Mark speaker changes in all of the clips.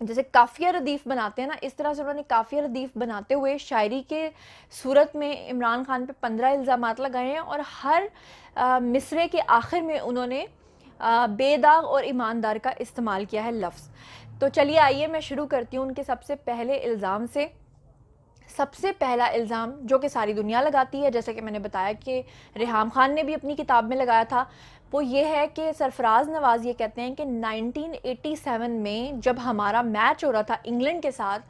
Speaker 1: جیسے قافیہ ردیف بناتے ہیں نا، اس طرح سے انہوں نے قافیہ ردیف بناتے ہوئے شاعری کے صورت میں عمران خان پہ 15 الزامات لگائے ہیں، اور ہر مصرعے کے آخر میں انہوں نے بے داغ اور ایماندار کا استعمال کیا ہے لفظ۔ تو چلیے آئیے میں شروع کرتی ہوں ان کے سب سے پہلے الزام سے۔ سب سے پہلا الزام جو کہ ساری دنیا لگاتی ہے، جیسے کہ میں نے بتایا کہ ریحام خان نے بھی اپنی کتاب میں لگایا تھا، وہ یہ ہے کہ سرفراز نواز یہ کہتے ہیں کہ 1987 میں جب ہمارا میچ ہو رہا تھا انگلینڈ کے ساتھ،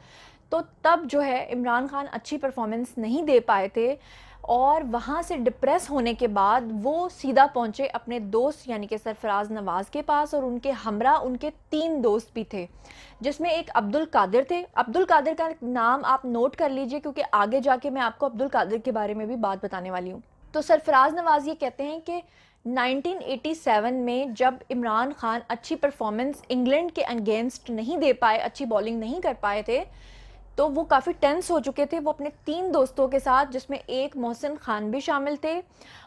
Speaker 1: تو تب جو ہے عمران خان اچھی پرفارمنس نہیں دے پائے تھے، اور وہاں سے ڈپریس ہونے کے بعد وہ سیدھا پہنچے اپنے دوست یعنی کہ سرفراز نواز کے پاس، اور ان کے ہمراہ ان کے 3 دوست بھی تھے، جس میں ایک عبد القادر تھے۔ عبد القادر کا نام آپ نوٹ کر لیجئے، کیونکہ آگے جا کے میں آپ کو عبد القادر کے بارے میں بھی بات بتانے والی ہوں۔ تو سرفراز نواز یہ کہتے ہیں کہ 1987 میں جب عمران خان اچھی پرفارمنس انگلینڈ کے اگینسٹ نہیں دے پائے، اچھی بولنگ نہیں کر پائے تھے، تو وہ کافی ٹینس ہو چکے تھے۔ وہ اپنے 3 دوستوں کے ساتھ، جس میں ایک محسن خان بھی شامل تھے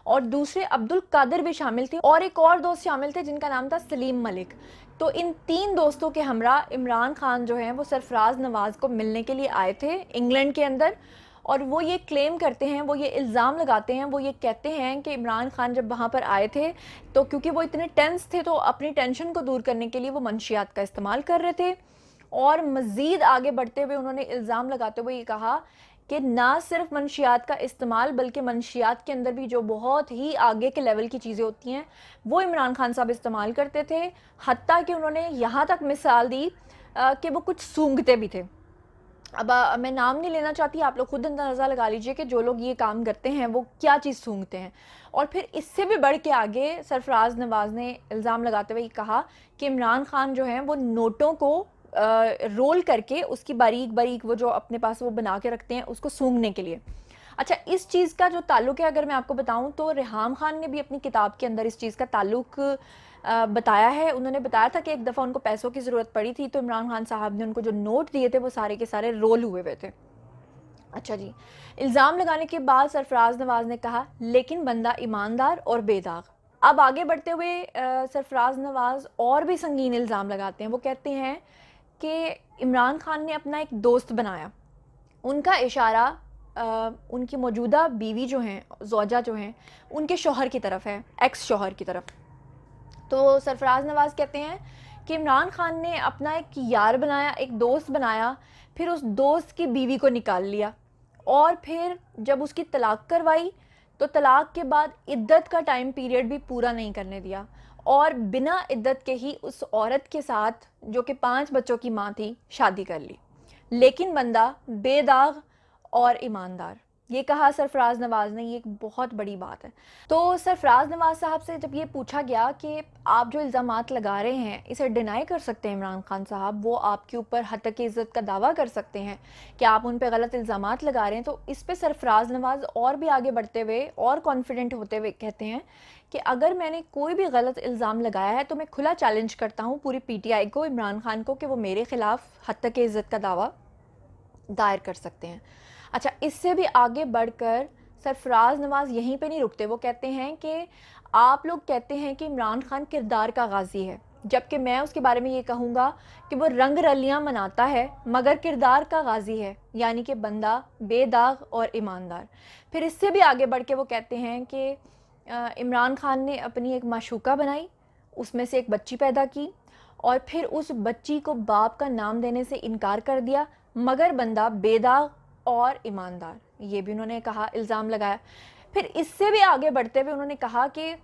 Speaker 1: اور دوسرے عبد القادر بھی شامل تھے، اور ایک اور دوست شامل تھے جن کا نام تھا سلیم ملک۔ تو ان 3 دوستوں کے ہمراہ عمران خان جو ہیں وہ سرفراز نواز کو ملنے کے لیے آئے تھے انگلینڈ کے اندر، اور وہ یہ کلیم کرتے ہیں، وہ یہ الزام لگاتے ہیں، وہ یہ کہتے ہیں کہ عمران خان جب وہاں پر آئے تھے تو کیونکہ وہ اتنے ٹینس تھے تو اپنی ٹینشن کو دور کرنے کے لیے وہ منشیات کا استعمال کر رہے تھے، اور مزید آگے بڑھتے ہوئے انہوں نے الزام لگاتے ہوئے یہ کہا کہ نہ صرف منشیات کا استعمال بلکہ منشیات کے اندر بھی جو بہت ہی آگے کے لیول کی چیزیں ہوتی ہیں وہ عمران خان صاحب استعمال کرتے تھے، حتیٰ کہ انہوں نے یہاں تک مثال دی کہ وہ کچھ سونگھتے بھی تھے۔ اب میں نام نہیں لینا چاہتی، آپ لوگ خود اندازہ لگا لیجئے کہ جو لوگ یہ کام کرتے ہیں وہ کیا چیز سونگھتے ہیں۔ اور پھر اس سے بھی بڑھ کے آگے سرفراز نواز نے الزام لگاتے ہوئے یہ کہا کہ عمران خان جو ہیں وہ نوٹوں کو رول کر کے اس کی باریک باریک وہ جو اپنے پاس وہ بنا کے رکھتے ہیں اس کو سونگھنے کے لیے۔ اچھا، اس چیز کا جو تعلق ہے اگر میں آپ کو بتاؤں تو ریحام خان نے بھی اپنی کتاب کے اندر اس چیز کا تعلق بتایا ہے۔ انہوں نے بتایا تھا کہ ایک دفعہ ان کو پیسوں کی ضرورت پڑی تھی تو عمران خان صاحب نے ان کو جو نوٹ دیے تھے وہ سارے کے سارے رول ہوئے تھے۔ اچھا جی، الزام لگانے کے بعد سرفراز نواز نے کہا لیکن بندہ ایماندار اور بے داغ۔ اب آگے بڑھتے ہوئے سرفراز نواز اور بھی سنگین الزام لگاتے ہیں۔ وہ کہتے ہیں کہ عمران خان نے اپنا ایک دوست بنایا، ان کا اشارہ ان کی موجودہ بیوی جو ہیں، زوجہ جو ہیں، ان کے شوہر کی طرف ہے، ایکس شوہر کی طرف۔ تو سرفراز نواز کہتے ہیں کہ عمران خان نے اپنا ایک یار بنایا، ایک دوست بنایا، پھر اس دوست کی بیوی کو نکال لیا، اور پھر جب اس کی طلاق کروائی تو طلاق کے بعد عدت کا ٹائم پیریڈ بھی پورا نہیں کرنے دیا، اور بنا عدت کے ہی اس عورت کے ساتھ جو کہ 5 بچوں کی ماں تھی شادی کر لی، لیکن بندہ بے داغ اور ایماندار۔ یہ کہا سرفراز نواز نے، یہ ایک بہت بڑی بات ہے۔ تو سرفراز نواز صاحب سے جب یہ پوچھا گیا کہ آپ جو الزامات لگا رہے ہیں اسے ڈینائی کر سکتے ہیں عمران خان صاحب، وہ آپ کے اوپر حتک عزت کا دعویٰ کر سکتے ہیں کہ آپ ان پہ غلط الزامات لگا رہے ہیں، تو اس پہ سرفراز نواز اور بھی آگے بڑھتے ہوئے اور کانفیڈنٹ ہوتے ہوئے کہتے ہیں کہ اگر میں نے کوئی بھی غلط الزام لگایا ہے تو میں کھلا چیلنج کرتا ہوں پوری پی ٹی آئی کو، عمران خان کو، کہ وہ میرے خلاف حتک عزت کا دعویٰ دائر کر سکتے ہیں۔ اچھا، اس سے بھی آگے بڑھ کر سرفراز نواز یہیں پہ نہیں رکتے، وہ کہتے ہیں کہ آپ لوگ کہتے ہیں کہ عمران خان کردار کا غازی ہے، جبکہ میں اس کے بارے میں یہ کہوں گا کہ وہ رنگ رلیاں مناتا ہے مگر کردار کا غازی ہے، یعنی کہ بندہ بے داغ اور ایماندار۔ پھر اس سے بھی آگے بڑھ کے وہ کہتے ہیں کہ عمران خان نے اپنی ایک معشوقہ بنائی، اس میں سے ایک بچی پیدا کی، اور پھر اس بچی کو باپ کا نام دینے سے انکار کر دیا، مگر بندہ بے داغ اور ایماندار۔ یہ بھی انہوں نے کہا، الزام لگایا۔ پھر اس سے بھی آگے بڑھتے ہوئے انہوں نے کہا کہ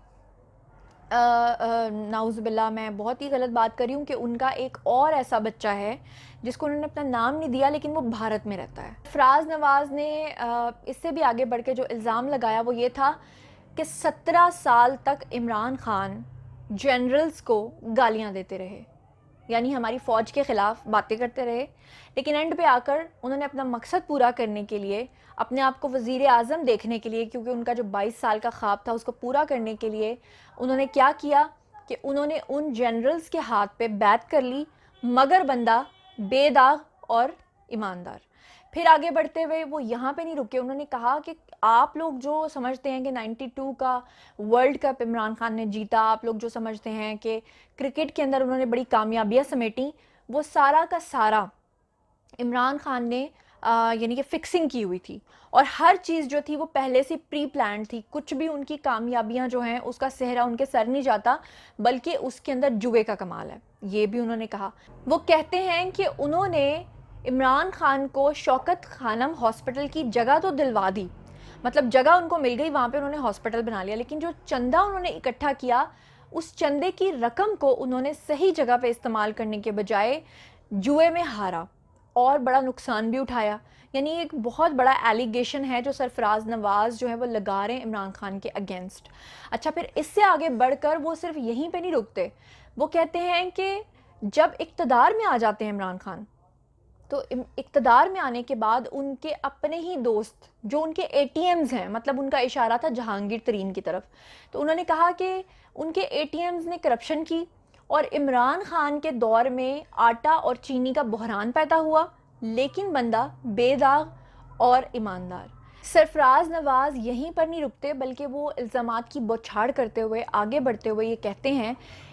Speaker 1: نعوذ باللہ میں بہت ہی غلط بات کر رہی ہوں کہ ان کا ایک اور ایسا بچہ ہے جس کو انہوں نے اپنا نام نہیں دیا لیکن وہ بھارت میں رہتا ہے۔ سرفراز نواز نے اس سے بھی آگے بڑھ کے جو الزام لگایا وہ یہ تھا کہ 17 سال تک عمران خان جنرلز کو گالیاں دیتے رہے، یعنی ہماری فوج کے خلاف باتیں کرتے رہے، لیکن اینڈ پہ آ کر انہوں نے اپنا مقصد پورا کرنے کے لیے، اپنے آپ کو وزیر اعظم دیکھنے کے لیے، کیونکہ ان کا جو 22 سال کا خواب تھا اس کو پورا کرنے کے لیے انہوں نے کیا کیا کہ انہوں نے ان جنرلز کے ہاتھ پہ بیعت کر لی، مگر بندہ بے داغ اور ایماندار۔ پھر آگے بڑھتے ہوئے وہ یہاں پہ نہیں رکے، انہوں نے کہا کہ آپ لوگ جو سمجھتے ہیں کہ 92 کا ورلڈ کپ عمران خان نے جیتا، آپ لوگ جو سمجھتے ہیں کہ کرکٹ کے اندر انہوں نے بڑی کامیابیاں سمیٹیں، وہ سارا کا سارا عمران خان نے یعنی کہ فکسنگ کی ہوئی تھی، اور ہر چیز جو تھی وہ پہلے سے پری پلانڈ تھی. کچھ بھی ان کی کامیابیاں جو ہیں اس کا سہرا ان کے سر نہیں جاتا، بلکہ اس کے اندر جوئے کا کمال ہے. یہ بھی انہوں نے کہا. وہ کہتے ہیں کہ انہوں نے عمران خان کو شوکت خانم ہاسپٹل کی جگہ تو دلوا دی، مطلب جگہ ان کو مل گئی، وہاں پہ انہوں نے ہاسپٹل بنا لیا، لیکن جو چندہ انہوں نے اکٹھا کیا اس چندے کی رقم کو انہوں نے صحیح جگہ پہ استعمال کرنے کے بجائے جوئے میں ہارا اور بڑا نقصان بھی اٹھایا. یعنی ایک بہت بڑا ایلیگیشن ہے جو سرفراز نواز جو ہے وہ لگا رہے ہیں عمران خان کے اگینسٹ. اچھا، پھر اس سے آگے بڑھ کر وہ صرف یہیں پہ نہیں رکتے، وہ کہتے ہیں کہ جب اقتدار میں آ جاتے ہیں عمران خان، تو اقتدار میں آنے کے بعد ان کے اپنے ہی دوست جو ان کے اے ٹی ایمز ہیں، مطلب ان کا اشارہ تھا جہانگیر ترین کی طرف، تو انہوں نے کہا کہ ان کے اے ٹی ایمز نے کرپشن کی، اور عمران خان کے دور میں آٹا اور چینی کا بحران پیدا ہوا، لیکن بندہ بے داغ اور ایماندار. سرفراز نواز یہیں پر نہیں رکتے، بلکہ وہ الزامات کی بوچھاڑ کرتے ہوئے آگے بڑھتے ہوئے یہ کہتے ہیں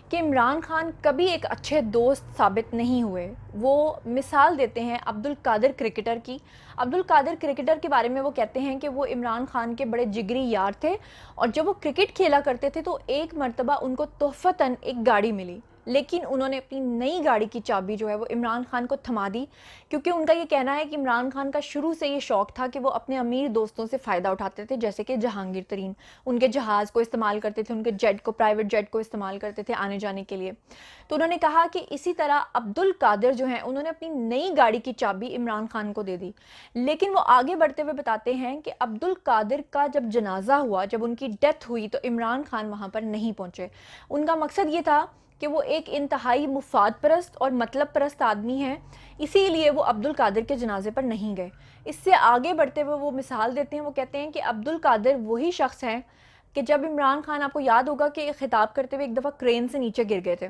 Speaker 1: کہ عمران خان کبھی ایک اچھے دوست ثابت نہیں ہوئے. وہ مثال دیتے ہیں عبد القادر کرکٹر کی. عبد القادر کرکٹر کے بارے میں وہ کہتے ہیں کہ وہ عمران خان کے بڑے جگری یار تھے، اور جب وہ کرکٹ کھیلا کرتے تھے تو ایک مرتبہ ان کو تحفتاً ایک گاڑی ملی، لیکن انہوں نے اپنی نئی گاڑی کی چابی جو ہے وہ عمران خان کو تھما دی، کیونکہ ان کا یہ کہنا ہے کہ عمران خان کا شروع سے یہ شوق تھا کہ وہ اپنے امیر دوستوں سے فائدہ اٹھاتے تھے، جیسے کہ جہانگیر ترین ان کے جہاز کو استعمال کرتے تھے، ان کے جیٹ کو، پرائیویٹ جیٹ کو استعمال کرتے تھے آنے جانے کے لیے. تو انہوں نے کہا کہ اسی طرح عبد القادر جو ہیں انہوں نے اپنی نئی گاڑی کی چابی عمران خان کو دے دی. لیکن وہ آگے بڑھتے ہوئے بتاتے ہیں کہ عبد القادر کا جب جنازہ ہوا، جب ان کی ڈیتھ ہوئی، تو عمران خان وہاں پر نہیں پہنچے. ان کا مقصد یہ تھا کہ وہ ایک انتہائی مفاد پرست اور مطلب پرست آدمی ہیں، اسی لیے وہ عبد القادر کے جنازے پر نہیں گئے. اس سے آگے بڑھتے ہوئے وہ مثال دیتے ہیں، وہ کہتے ہیں کہ عبد القادر وہی شخص ہیں کہ جب عمران خان، آپ کو یاد ہوگا کہ خطاب کرتے ہوئے ایک دفعہ کرین سے نیچے گر گئے تھے،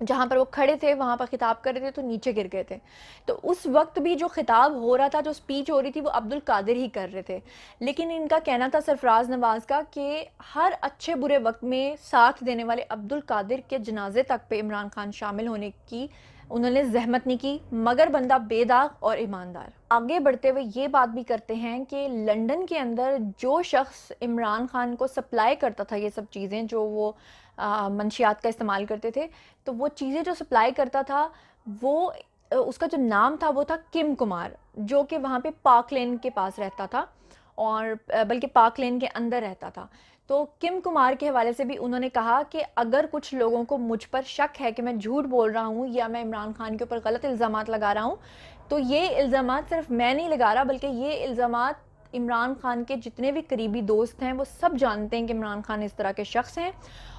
Speaker 1: جہاں پر وہ کھڑے تھے وہاں پر خطاب کر رہے تھے تو نیچے گر گئے تھے. تو اس وقت بھی جو خطاب ہو رہا تھا، جو سپیچ ہو رہی تھی، وہ عبد القادر ہی کر رہے تھے. لیکن ان کا کہنا تھا سرفراز نواز کا کہ ہر اچھے برے وقت میں ساتھ دینے والے عبد القادر کے جنازے تک پہ عمران خان شامل ہونے کی انہوں نے زحمت نہیں کی، مگر بندہ بے داغ اور ایماندار. آگے بڑھتے ہوئے یہ بات بھی کرتے ہیں کہ لنڈن کے اندر جو شخص عمران خان کو سپلائی کرتا تھا یہ سب چیزیں جو وہ منشیات کا استعمال کرتے تھے، تو وہ چیزیں جو سپلائی کرتا تھا وہ اس کا جو نام تھا وہ تھا کم کمار، جو کہ وہاں پہ پارک لین کے پاس رہتا تھا، اور بلکہ پارک لین کے اندر رہتا تھا. تو کم کمار کے حوالے سے بھی انہوں نے کہا کہ اگر کچھ لوگوں کو مجھ پر شک ہے کہ میں جھوٹ بول رہا ہوں یا میں عمران خان کے اوپر غلط الزامات لگا رہا ہوں، تو یہ الزامات صرف میں نہیں لگا رہا، بلکہ یہ الزامات عمران خان کے جتنے بھی قریبی دوست ہیں وہ سب جانتے ہیں کہ عمران خان اس طرح کے شخص ہیں.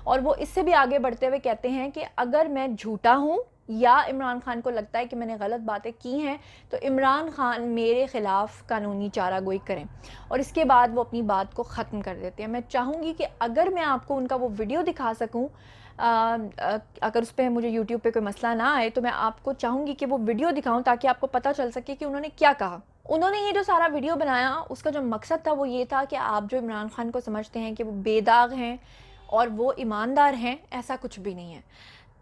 Speaker 1: اور وہ اس سے بھی آگے بڑھتے ہوئے کہتے ہیں کہ اگر میں جھوٹا ہوں یا عمران خان کو لگتا ہے کہ میں نے غلط باتیں کی ہیں، تو عمران خان میرے خلاف قانونی چارہ گوئی کریں. اور اس کے بعد وہ اپنی بات کو ختم کر دیتے ہیں. میں چاہوں گی کہ اگر میں آپ کو ان کا وہ ویڈیو دکھا سکوں، اگر اس پہ مجھے یوٹیوب پہ کوئی مسئلہ نہ آئے، تو میں آپ کو چاہوں گی کہ وہ ویڈیو دکھاؤں تاکہ آپ کو پتہ چل سکے کہ انہوں نے کیا کہا. انہوں نے یہ جو سارا ویڈیو بنایا اس کا جو مقصد تھا وہ یہ تھا کہ آپ جو عمران خان کو سمجھتے ہیں کہ وہ بے داغ ہیں اور وہ ایماندار ہیں، ایسا کچھ بھی نہیں ہے.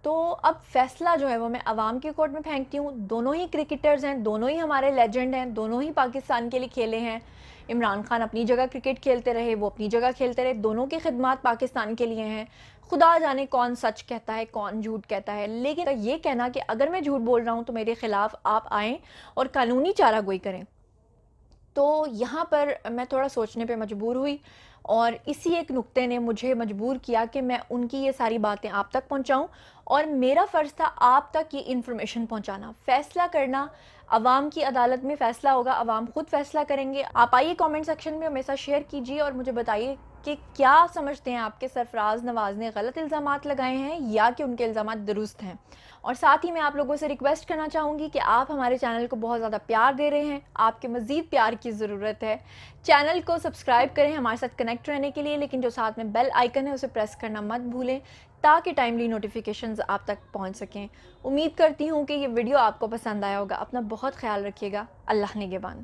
Speaker 1: تو اب فیصلہ جو ہے وہ میں عوام کی کورٹ میں پھینکتی ہوں. دونوں ہی کرکٹرز ہیں، دونوں ہی ہمارے لیجنڈ ہیں، دونوں ہی پاکستان کے لیے کھیلے ہیں. عمران خان اپنی جگہ کرکٹ کھیلتے رہے، وہ اپنی جگہ کھیلتے رہے، دونوں کی خدمات پاکستان کے لیے ہیں. خدا جانے کون سچ کہتا ہے کون جھوٹ کہتا ہے، لیکن یہ کہنا کہ اگر میں جھوٹ بول رہا ہوں تو میرے خلاف آپ آئیں اور قانونی چارہ گوئی کریں، تو یہاں پر میں تھوڑا سوچنے پہ مجبور ہوئی، اور اسی ایک نقطے نے مجھے مجبور کیا کہ میں ان کی یہ ساری باتیں آپ تک پہنچاؤں، اور میرا فرض تھا آپ تک یہ انفارمیشن پہنچانا. فیصلہ کرنا عوام کی عدالت میں فیصلہ ہوگا، عوام خود فیصلہ کریں گے. آپ آئیے کامنٹ سیکشن میں میرے ساتھ شیئر کیجئے اور مجھے بتائیے کہ کیا سمجھتے ہیں آپ کے سرفراز نواز نے غلط الزامات لگائے ہیں یا کہ ان کے الزامات درست ہیں. اور ساتھ ہی میں آپ لوگوں سے ریکویسٹ کرنا چاہوں گی کہ آپ ہمارے چینل کو بہت زیادہ پیار دے رہے ہیں، آپ کے مزید پیار کی ضرورت ہے. چینل کو سبسکرائب کریں ہمارے ساتھ کنیکٹ رہنے کے لیے، لیکن جو ساتھ میں بیل آئیکن ہے اسے پریس کرنا مت بھولیں تاکہ ٹائملی نوٹیفیکیشنز آپ تک پہنچ سکیں. امید کرتی ہوں کہ یہ ویڈیو آپ کو پسند آیا ہوگا. اپنا بہت خیال رکھیے گا. اللہ نگہبان.